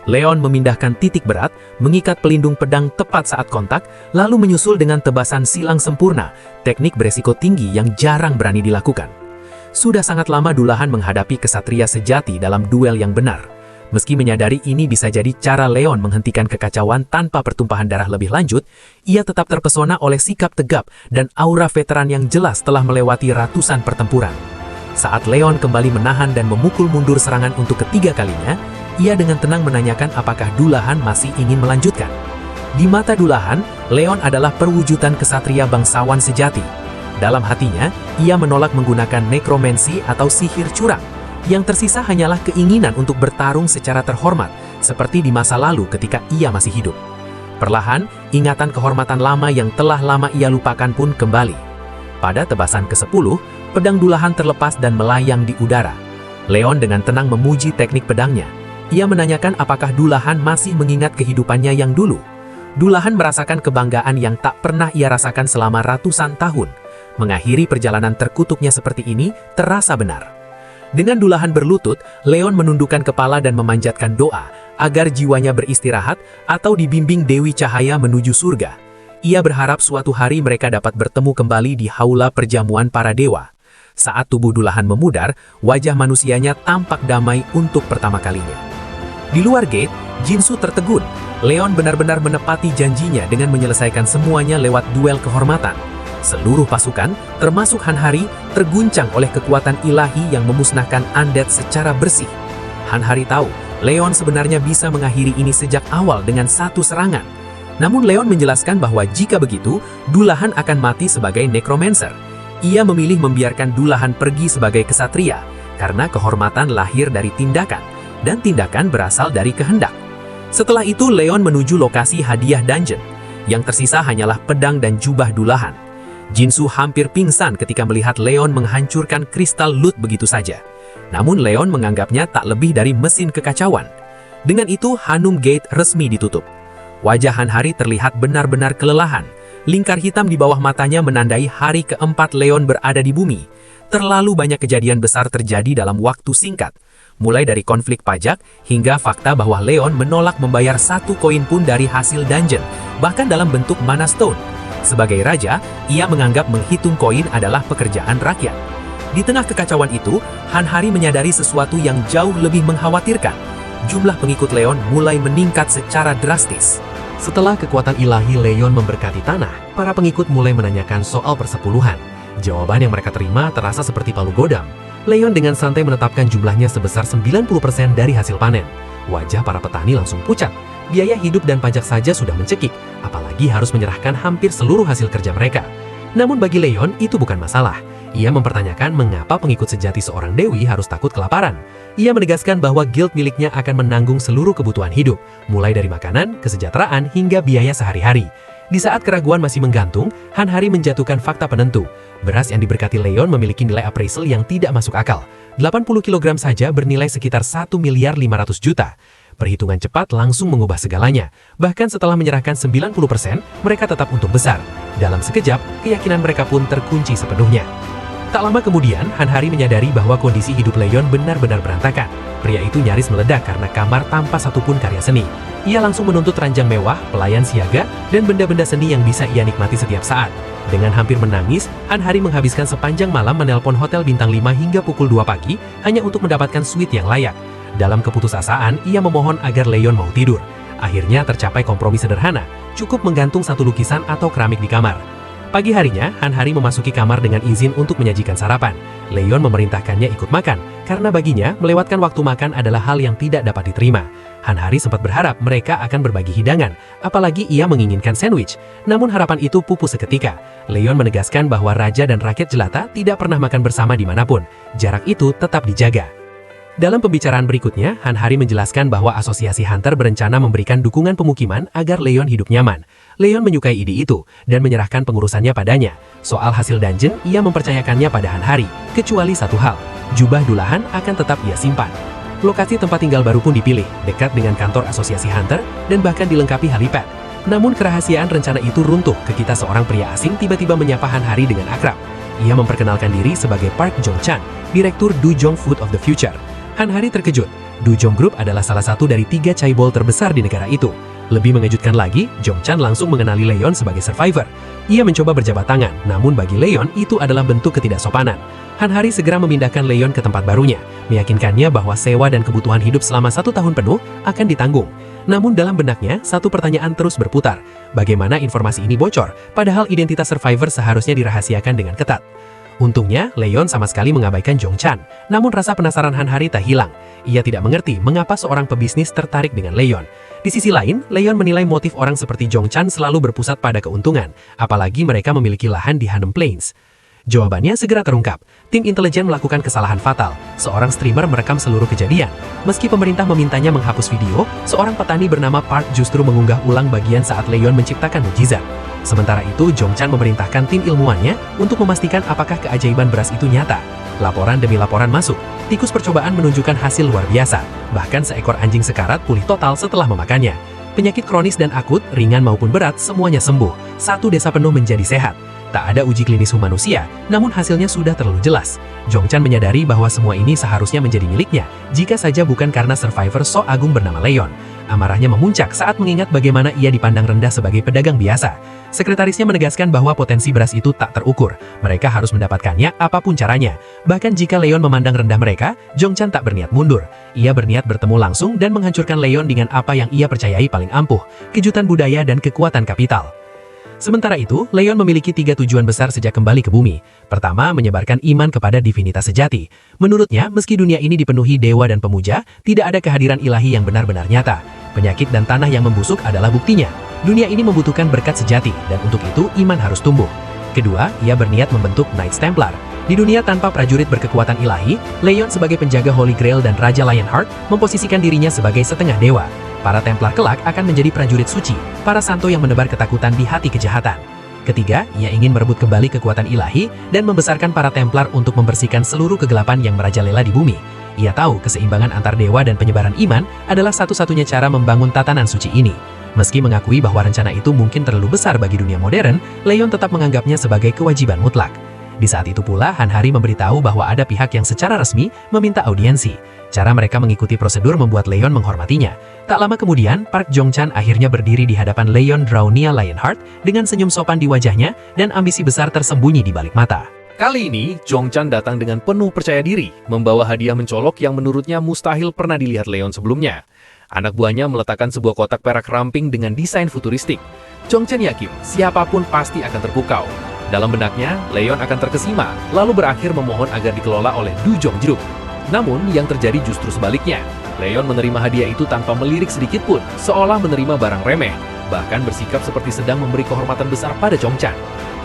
Leon memindahkan titik berat, mengikat pelindung pedang tepat saat kontak, lalu menyusul dengan tebasan silang sempurna, teknik beresiko tinggi yang jarang berani dilakukan. Sudah sangat lama Dullahan menghadapi kesatria sejati dalam duel yang benar. Meski menyadari ini bisa jadi cara Leon menghentikan kekacauan tanpa pertumpahan darah lebih lanjut, ia tetap terpesona oleh sikap tegap dan aura veteran yang jelas telah melewati ratusan pertempuran. Saat Leon kembali menahan dan memukul mundur serangan untuk ketiga kalinya, ia dengan tenang menanyakan apakah Dullahan masih ingin melanjutkan. Di mata Dullahan, Leon adalah perwujudan kesatria bangsawan sejati. Dalam hatinya, ia menolak menggunakan nekromansi atau sihir curang. Yang tersisa hanyalah keinginan untuk bertarung secara terhormat, seperti di masa lalu ketika ia masih hidup. Perlahan, ingatan kehormatan lama yang telah lama ia lupakan pun kembali. Pada tebasan ke-10, pedang Dullahan terlepas dan melayang di udara. Leon dengan tenang memuji teknik pedangnya. Ia menanyakan apakah Dullahan masih mengingat kehidupannya yang dulu. Dullahan merasakan kebanggaan yang tak pernah ia rasakan selama ratusan tahun. Mengakhiri perjalanan terkutuknya seperti ini terasa benar. Dengan Dullahan berlutut, Leon menundukkan kepala dan memanjatkan doa agar jiwanya beristirahat atau dibimbing Dewi Cahaya menuju surga. Ia berharap suatu hari mereka dapat bertemu kembali di haula perjamuan para dewa. Saat tubuh Dullahan memudar, wajah manusianya tampak damai untuk pertama kalinya. Di luar gate, Jinsu tertegun. Leon benar-benar menepati janjinya dengan menyelesaikan semuanya lewat duel kehormatan. Seluruh pasukan, termasuk Han Hari, terguncang oleh kekuatan ilahi yang memusnahkan undead secara bersih. Han Hari tahu, Leon sebenarnya bisa mengakhiri ini sejak awal dengan satu serangan. Namun Leon menjelaskan bahwa jika begitu, Dullahan akan mati sebagai necromancer. Ia memilih membiarkan Dullahan pergi sebagai kesatria, karena kehormatan lahir dari tindakan, dan tindakan berasal dari kehendak. Setelah itu Leon menuju lokasi hadiah dungeon. Yang tersisa hanyalah pedang dan jubah Dullahan. Jinsu hampir pingsan ketika melihat Leon menghancurkan kristal loot begitu saja. Namun Leon menganggapnya tak lebih dari mesin kekacauan. Dengan itu Hanum Gate resmi ditutup. Wajah Han Hari terlihat benar-benar kelelahan. Lingkar hitam di bawah matanya menandai hari keempat Leon berada di bumi. Terlalu banyak kejadian besar terjadi dalam waktu singkat. Mulai dari konflik pajak hingga fakta bahwa Leon menolak membayar 1 koin pun dari hasil dungeon, bahkan dalam bentuk mana stone. Sebagai raja, ia menganggap menghitung koin adalah pekerjaan rakyat. Di tengah kekacauan itu, Han Hari menyadari sesuatu yang jauh lebih mengkhawatirkan. Jumlah pengikut Leon mulai meningkat secara drastis. Setelah kekuatan ilahi Leon memberkati tanah, para pengikut mulai menanyakan soal persepuluhan. Jawaban yang mereka terima terasa seperti palu godam. Leon dengan santai menetapkan jumlahnya sebesar 90% dari hasil panen. Wajah para petani langsung pucat. Biaya hidup dan pajak saja sudah mencekik, apalagi harus menyerahkan hampir seluruh hasil kerja mereka. Namun bagi Leon itu bukan masalah. Ia mempertanyakan mengapa pengikut sejati seorang dewi harus takut kelaparan. Ia menegaskan bahwa guild miliknya akan menanggung seluruh kebutuhan hidup, mulai dari makanan, kesejahteraan, hingga biaya sehari-hari. Di saat keraguan masih menggantung, Han Hari menjatuhkan fakta penentu. Beras yang diberkati Leon memiliki nilai appraisal yang tidak masuk akal. 80 kg saja bernilai sekitar 1,5 miliar. Perhitungan cepat langsung mengubah segalanya. Bahkan setelah menyerahkan 90%, mereka tetap untung besar. Dalam sekejap, keyakinan mereka pun terkunci sepenuhnya. Tak lama kemudian, Han Hari menyadari bahwa kondisi hidup Leon benar-benar berantakan. Pria itu nyaris meledak karena kamar tanpa satupun karya seni. Ia langsung menuntut ranjang mewah, pelayan siaga, dan benda-benda seni yang bisa ia nikmati setiap saat. Dengan hampir menangis, Han Hari menghabiskan sepanjang malam menelpon hotel bintang 5 hingga pukul 2 pagi hanya untuk mendapatkan suite yang layak. Dalam keputusasaan, ia memohon agar Leon mau tidur. Akhirnya tercapai kompromi sederhana, cukup menggantung satu lukisan atau keramik di kamar. Pagi harinya, Han Hari memasuki kamar dengan izin untuk menyajikan sarapan. Leon memerintahkannya ikut makan, karena baginya melewatkan waktu makan adalah hal yang tidak dapat diterima. Han Hari sempat berharap mereka akan berbagi hidangan, apalagi ia menginginkan sandwich. Namun harapan itu pupus seketika. Leon menegaskan bahwa raja dan rakyat jelata tidak pernah makan bersama dimanapun. Jarak itu tetap dijaga. Dalam pembicaraan berikutnya, Han Hari menjelaskan bahwa Asosiasi Hunter berencana memberikan dukungan pemukiman agar Leon hidup nyaman. Leon menyukai ide itu dan menyerahkan pengurusannya padanya. Soal hasil dungeon, ia mempercayakannya pada Han Hari, kecuali satu hal, jubah Dullahan akan tetap ia simpan. Lokasi tempat tinggal baru pun dipilih, dekat dengan kantor Asosiasi Hunter dan bahkan dilengkapi helipad. Namun kerahasiaan rencana itu runtuh ketika seorang pria asing tiba-tiba menyapa Han Hari dengan akrab. Ia memperkenalkan diri sebagai Park Jong-chan, Direktur Dujong Food of the Future. Han Hari terkejut. Dujong Group adalah salah satu dari 3 chaebol terbesar di negara itu. Lebih mengejutkan lagi, Jong-chan langsung mengenali Leon sebagai survivor. Ia mencoba berjabat tangan, namun bagi Leon itu adalah bentuk ketidaksopanan. Han Hari segera memindahkan Leon ke tempat barunya, meyakinkannya bahwa sewa dan kebutuhan hidup selama 1 tahun penuh akan ditanggung. Namun dalam benaknya, satu pertanyaan terus berputar. Bagaimana informasi ini bocor, padahal identitas survivor seharusnya dirahasiakan dengan ketat? Untungnya, Leon sama sekali mengabaikan Jong-chan. Namun rasa penasaran Han Hari tak hilang. Ia tidak mengerti mengapa seorang pebisnis tertarik dengan Leon. Di sisi lain, Leon menilai motif orang seperti Jong-chan selalu berpusat pada keuntungan, apalagi mereka memiliki lahan di Hanum Plains. Jawabannya segera terungkap. Tim intelijen melakukan kesalahan fatal. Seorang streamer merekam seluruh kejadian. Meski pemerintah memintanya menghapus video, seorang petani bernama Park justru mengunggah ulang bagian saat Leon menciptakan mukjizat. Sementara itu, Jong-chan memerintahkan tim ilmuwannya untuk memastikan apakah keajaiban beras itu nyata. Laporan demi laporan masuk. Tikus percobaan menunjukkan hasil luar biasa. Bahkan seekor anjing sekarat pulih total setelah memakannya. Penyakit kronis dan akut, ringan maupun berat, semuanya sembuh. Satu desa penuh menjadi sehat. Tak ada uji klinis manusia, namun hasilnya sudah terlalu jelas. Jong-chan menyadari bahwa semua ini seharusnya menjadi miliknya, jika saja bukan karena survivor sok agung bernama Leon. Amarahnya memuncak saat mengingat bagaimana ia dipandang rendah sebagai pedagang biasa. Sekretarisnya menegaskan bahwa potensi beras itu tak terukur. Mereka harus mendapatkannya apapun caranya. Bahkan jika Leon memandang rendah mereka, Zhongchan tak berniat mundur. Ia berniat bertemu langsung dan menghancurkan Leon dengan apa yang ia percayai paling ampuh, kejutan budaya dan kekuatan kapital. Sementara itu, Leon memiliki 3 tujuan besar sejak kembali ke bumi. Pertama, menyebarkan iman kepada divinitas sejati. Menurutnya, meski dunia ini dipenuhi dewa dan pemuja, tidak ada kehadiran ilahi yang benar-benar nyata. Penyakit dan tanah yang membusuk adalah buktinya. Dunia ini membutuhkan berkat sejati, dan untuk itu iman harus tumbuh. Kedua, ia berniat membentuk Knights Templar. Di dunia tanpa prajurit berkekuatan ilahi, Leon sebagai penjaga Holy Grail dan Raja Lionheart memposisikan dirinya sebagai setengah dewa. Para Templar kelak akan menjadi prajurit suci, para santo yang menebar ketakutan di hati kejahatan. Ketiga, ia ingin merebut kembali kekuatan ilahi dan membesarkan para Templar untuk membersihkan seluruh kegelapan yang merajalela di bumi. Ia tahu keseimbangan antar dewa dan penyebaran iman adalah satu-satunya cara membangun tatanan suci ini. Meski mengakui bahwa rencana itu mungkin terlalu besar bagi dunia modern, Leon tetap menganggapnya sebagai kewajiban mutlak. Di saat itu pula, Han Hari memberitahu bahwa ada pihak yang secara resmi meminta audiensi. Cara mereka mengikuti prosedur membuat Leon menghormatinya. Tak lama kemudian, Park Zhongchan akhirnya berdiri di hadapan Leon Draunia Lionheart dengan senyum sopan di wajahnya dan ambisi besar tersembunyi di balik mata. Kali ini, Zhongchan datang dengan penuh percaya diri, membawa hadiah mencolok yang menurutnya mustahil pernah dilihat Leon sebelumnya. Anak buahnya meletakkan sebuah kotak perak ramping dengan desain futuristik. Zhongchan yakin siapapun pasti akan terpukau. Dalam benaknya, Leon akan terkesima, lalu berakhir memohon agar dikelola oleh Du Zhongzhou. Namun, yang terjadi justru sebaliknya. Leon menerima hadiah itu tanpa melirik sedikit pun, seolah menerima barang remeh, bahkan bersikap seperti sedang memberi kehormatan besar pada Zhongchan.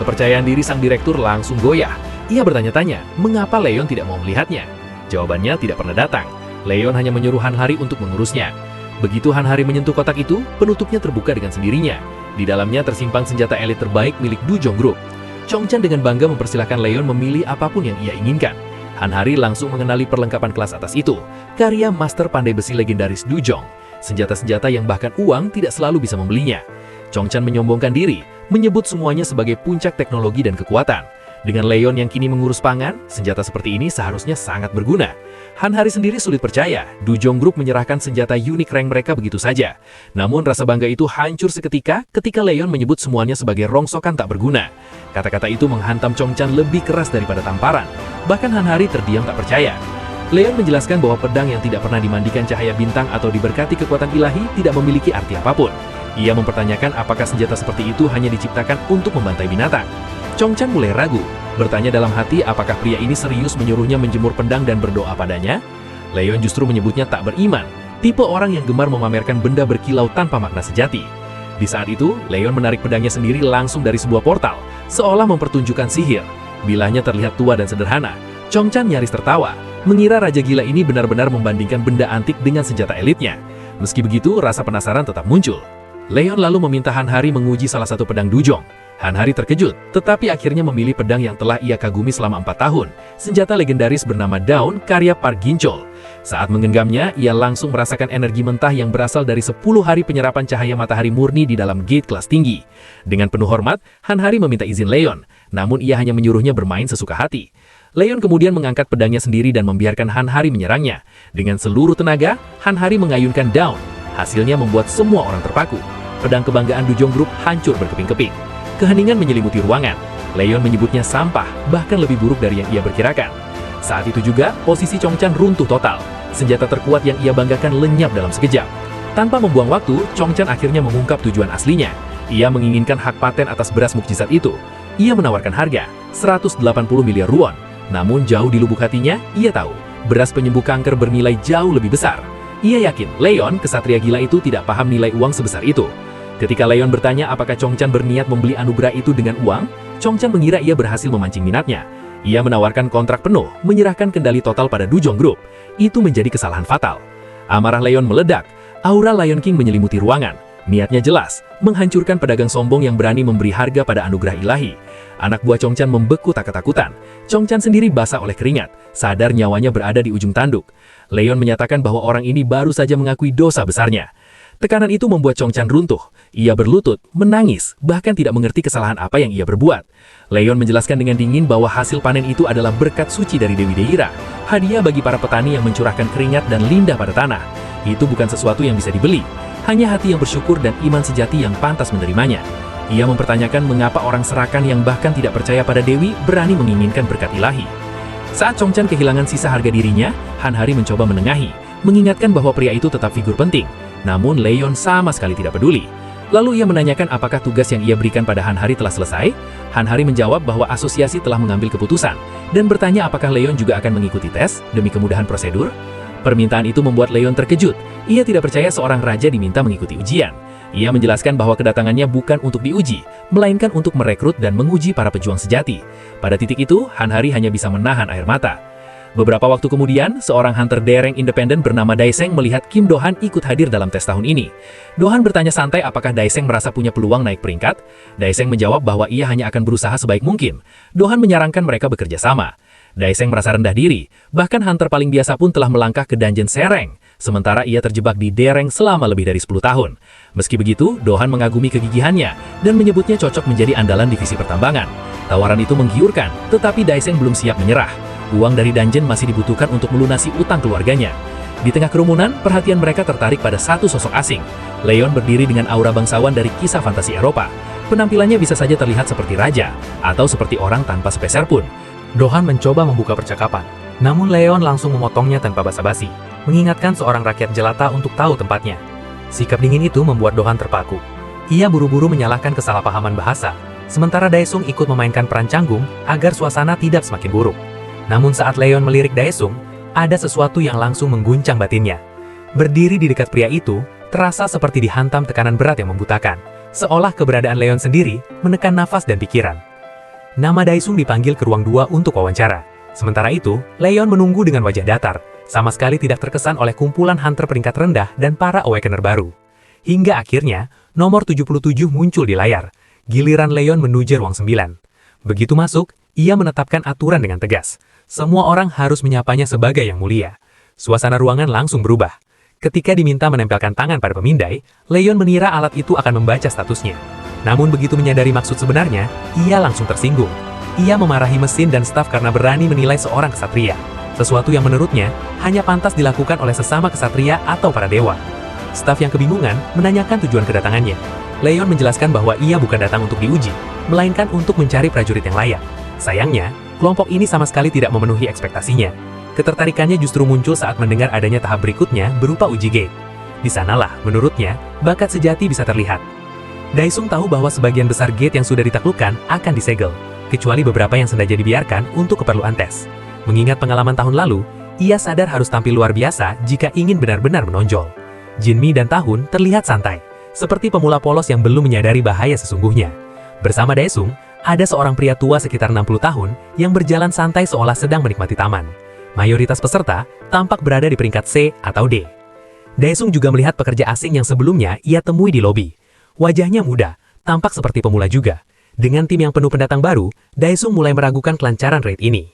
Kepercayaan diri sang direktur langsung goyah. Ia bertanya-tanya, mengapa Leon tidak mau melihatnya? Jawabannya tidak pernah datang. Leon hanya menyuruh Han Hari untuk mengurusnya. Begitu Han Hari menyentuh kotak itu, penutupnya terbuka dengan sendirinya. Di dalamnya tersimpan senjata elit terbaik milik Du Zhongzhou. Zhongchan dengan bangga mempersilahkan Leon memilih apapun yang ia inginkan. Han Hari langsung mengenali perlengkapan kelas atas itu, karya master pandai besi legendaris Du Zhong. Senjata-senjata yang bahkan uang tidak selalu bisa membelinya. Zhongchan menyombongkan diri, menyebut semuanya sebagai puncak teknologi dan kekuatan. Dengan Leon yang kini mengurus pangan, senjata seperti ini seharusnya sangat berguna. Han Hari sendiri sulit percaya, Du Zhong Group menyerahkan senjata unik rank mereka begitu saja. Namun rasa bangga itu hancur seketika ketika Leon menyebut semuanya sebagai rongsokan tak berguna. Kata-kata itu menghantam Zhongchan lebih keras daripada tamparan. Bahkan Han Hari terdiam tak percaya. Leon menjelaskan bahwa pedang yang tidak pernah dimandikan cahaya bintang atau diberkati kekuatan ilahi tidak memiliki arti apapun. Ia mempertanyakan apakah senjata seperti itu hanya diciptakan untuk membantai binatang. Zhongchan mulai ragu, bertanya dalam hati apakah pria ini serius menyuruhnya menjemur pedang dan berdoa padanya. Leon justru menyebutnya tak beriman, tipe orang yang gemar memamerkan benda berkilau tanpa makna sejati. Di saat itu, Leon menarik pedangnya sendiri langsung dari sebuah portal, seolah mempertunjukkan sihir. Bilahnya terlihat tua dan sederhana. Zhongchan nyaris tertawa, mengira raja gila ini benar-benar membandingkan benda antik dengan senjata elitnya. Meski begitu, rasa penasaran tetap muncul. Leon lalu meminta Han Hari menguji salah satu pedang Du Zhong. Han Hari terkejut, tetapi akhirnya memilih pedang yang telah ia kagumi selama 4 tahun, senjata legendaris bernama Dawn karya Park Ginchol. Saat menggenggamnya, ia langsung merasakan energi mentah yang berasal dari 10 hari penyerapan cahaya matahari murni di dalam gate kelas tinggi. Dengan penuh hormat, Han Hari meminta izin Leon, namun ia hanya menyuruhnya bermain sesuka hati. Leon kemudian mengangkat pedangnya sendiri dan membiarkan Han Hari menyerangnya. Dengan seluruh tenaga, Han Hari mengayunkan Dawn. Hasilnya membuat semua orang terpaku. Pedang kebanggaan Du Zhong Group hancur berkeping-keping. Keheningan menyelimuti ruangan. Leon menyebutnya sampah, bahkan lebih buruk dari yang ia perkirakan. Saat itu juga, posisi Zhongchan runtuh total. Senjata terkuat yang ia banggakan lenyap dalam sekejap. Tanpa membuang waktu, Zhongchan akhirnya mengungkap tujuan aslinya. Ia menginginkan hak paten atas beras mukjizat itu. Ia menawarkan harga 180 miliar ruon. Namun jauh di lubuk hatinya, ia tahu beras penyembuh kanker bernilai jauh lebih besar. Ia yakin Leon, kesatria gila itu, tidak paham nilai uang sebesar itu. Ketika Leon bertanya apakah Zhongchan berniat membeli anugerah itu dengan uang, Zhongchan mengira ia berhasil memancing minatnya. Ia menawarkan kontrak penuh, menyerahkan kendali total pada Du Zhong Group. Itu menjadi kesalahan fatal. Amarah Leon meledak, aura Lion King menyelimuti ruangan. Niatnya jelas, menghancurkan pedagang sombong yang berani memberi harga pada anugerah ilahi. Anak buah Zhongchan membeku tak ketakutan. Zhongchan sendiri basah oleh keringat, sadar nyawanya berada di ujung tanduk. Leon menyatakan bahwa orang ini baru saja mengakui dosa besarnya. Tekanan itu membuat Zhongchan runtuh. Ia berlutut, menangis, bahkan tidak mengerti kesalahan apa yang ia berbuat. Leon menjelaskan dengan dingin bahwa hasil panen itu adalah berkat suci dari Dewi Deira, hadiah bagi para petani yang mencurahkan keringat dan limbah pada tanah. Itu bukan sesuatu yang bisa dibeli. Hanya hati yang bersyukur dan iman sejati yang pantas menerimanya. Ia mempertanyakan mengapa orang Serakan yang bahkan tidak percaya pada Dewi berani menginginkan berkat ilahi. Saat Chongchan kehilangan sisa harga dirinya, Han Hari mencoba menengahi, mengingatkan bahwa pria itu tetap figur penting. Namun Leon sama sekali tidak peduli. Lalu ia menanyakan apakah tugas yang ia berikan pada Han Hari telah selesai. Han Hari menjawab bahwa asosiasi telah mengambil keputusan, dan bertanya apakah Leon juga akan mengikuti tes demi kemudahan prosedur. Permintaan itu membuat Leon terkejut. Ia tidak percaya seorang raja diminta mengikuti ujian. Ia menjelaskan bahwa kedatangannya bukan untuk diuji, melainkan untuk merekrut dan menguji para pejuang sejati. Pada titik itu, Han Hari hanya bisa menahan air mata. Beberapa waktu kemudian, seorang hunter dereng independen bernama Daiseng melihat Kim Do-han ikut hadir dalam tes tahun ini. Do-han bertanya santai apakah Daiseng merasa punya peluang naik peringkat. Daiseng menjawab bahwa ia hanya akan berusaha sebaik mungkin. Do-han menyarankan mereka bekerja sama. Daiseng merasa rendah diri, bahkan hunter paling biasa pun telah melangkah ke dungeon Sereng, sementara ia terjebak di dereng selama lebih dari 10 tahun. Meski begitu, Do-han mengagumi kegigihannya dan menyebutnya cocok menjadi andalan divisi pertambangan. Tawaran itu menggiurkan, tetapi Daiseng belum siap menyerah. Uang dari dungeon masih dibutuhkan untuk melunasi utang keluarganya. Di tengah kerumunan, perhatian mereka tertarik pada satu sosok asing. Leon berdiri dengan aura bangsawan dari kisah fantasi Eropa. Penampilannya bisa saja terlihat seperti raja, atau seperti orang tanpa sepeser pun. Do-han mencoba membuka percakapan, namun Leon langsung memotongnya tanpa basa-basi, mengingatkan seorang rakyat jelata untuk tahu tempatnya. Sikap dingin itu membuat Do-han terpaku. Ia buru-buru menyalahkan kesalahpahaman bahasa, sementara Daesung ikut memainkan peran canggung agar suasana tidak semakin buruk. Namun saat Leon melirik Daesung, ada sesuatu yang langsung mengguncang batinnya. Berdiri di dekat pria itu, terasa seperti dihantam tekanan berat yang membutakan, seolah keberadaan Leon sendiri menekan nafas dan pikiran. Nama Daesung dipanggil ke ruang 2 untuk wawancara. Sementara itu, Leon menunggu dengan wajah datar, sama sekali tidak terkesan oleh kumpulan hunter peringkat rendah dan para awakener baru. Hingga akhirnya, nomor 77 muncul di layar. Giliran Leon menuju ruang 9. Begitu masuk, ia menetapkan aturan dengan tegas. Semua orang harus menyapanya sebagai yang mulia. Suasana ruangan langsung berubah. Ketika diminta menempelkan tangan pada pemindai, Leon mengira alat itu akan membaca statusnya. Namun begitu menyadari maksud sebenarnya, ia langsung tersinggung. Ia memarahi mesin dan staf karena berani menilai seorang kesatria. Sesuatu yang menurutnya hanya pantas dilakukan oleh sesama kesatria atau para dewa. Staf yang kebingungan menanyakan tujuan kedatangannya. Leon menjelaskan bahwa ia bukan datang untuk diuji, melainkan untuk mencari prajurit yang layak. Sayangnya, kelompok ini sama sekali tidak memenuhi ekspektasinya. Ketertarikannya justru muncul saat mendengar adanya tahap berikutnya berupa uji gate. Di sanalah, menurutnya, bakat sejati bisa terlihat. Daesung tahu bahwa sebagian besar gate yang sudah ditaklukkan akan disegel, kecuali beberapa yang sengaja dibiarkan untuk keperluan tes. Mengingat pengalaman tahun lalu, ia sadar harus tampil luar biasa jika ingin benar-benar menonjol. Jinmi dan Tahun terlihat santai, seperti pemula polos yang belum menyadari bahaya sesungguhnya. Bersama Daesung, ada seorang pria tua sekitar 60 tahun yang berjalan santai seolah sedang menikmati taman. Mayoritas peserta tampak berada di peringkat C atau D. Daesung juga melihat pekerja asing yang sebelumnya ia temui di lobi. Wajahnya muda, tampak seperti pemula juga. Dengan tim yang penuh pendatang baru, Daesung mulai meragukan kelancaran raid ini.